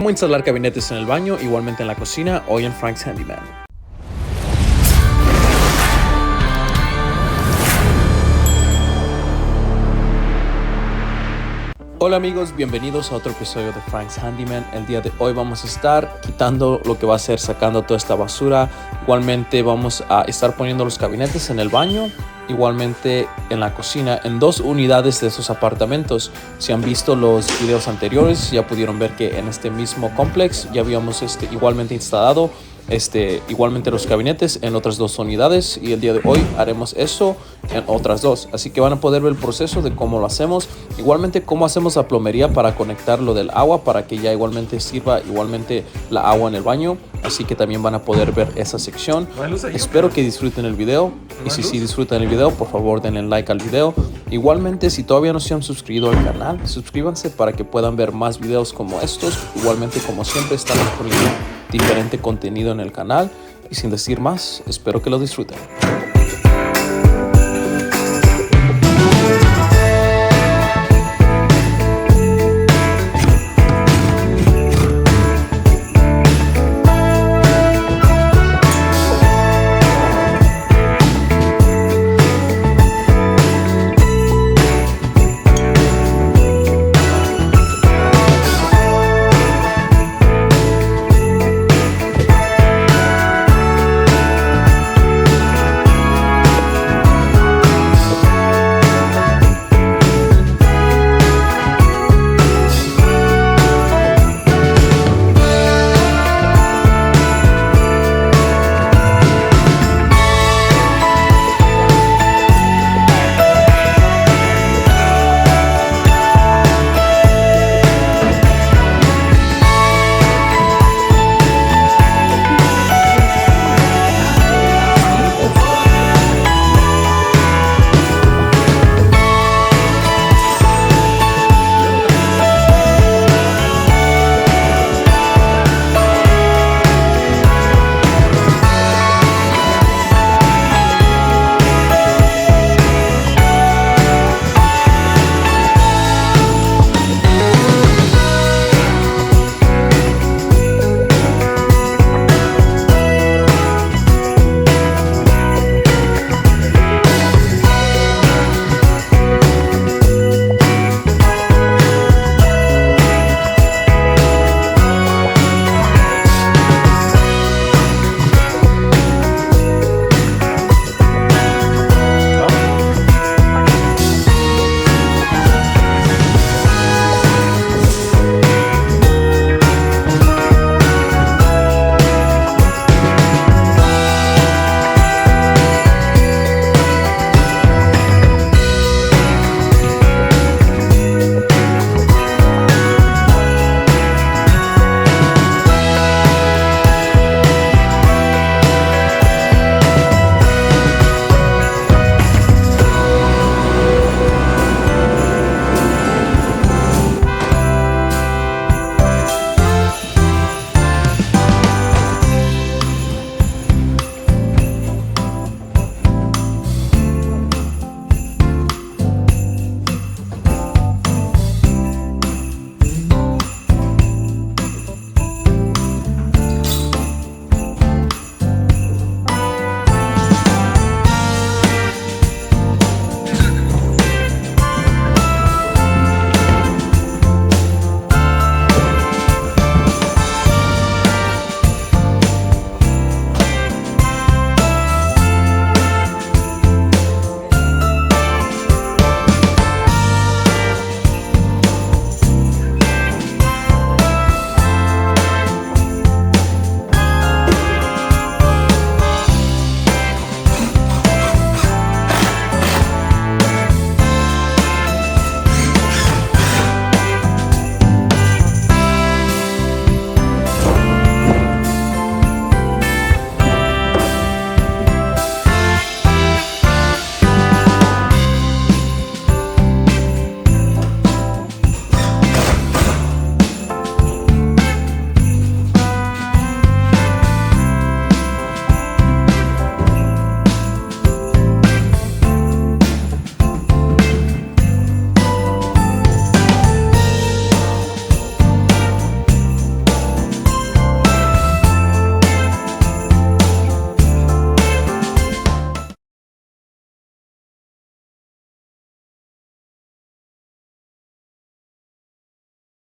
Cómo instalar gabinetes en el baño, igualmente en la cocina, hoy en Frank's Handyman. Hola amigos, bienvenidos a otro episodio de Frank's Handyman. El día de hoy vamos a estar quitando lo que va a ser sacando toda esta basura. Igualmente vamos a estar poniendo los gabinetes en el baño, igualmente en la cocina, en dos unidades de esos apartamentos. Si han visto los videos anteriores, ya pudieron ver que en este mismo complex ya habíamos igualmente instalado igualmente los gabinetes en otras dos unidades, y el día de hoy haremos eso en otras dos. Así que van a poder ver el proceso de cómo lo hacemos, igualmente cómo hacemos la plomería para conectar lo del agua para que ya igualmente sirva igualmente la agua en el baño. Así que también van a poder ver esa sección. Espero que disfruten el video, y si disfrutan el video, por favor denle like al video. Igualmente, si todavía no se han suscrito al canal, suscríbanse para que puedan ver más videos como estos. Igualmente, como siempre, estamos poniendo diferente contenido en el canal. Y sin decir más, espero que lo disfruten.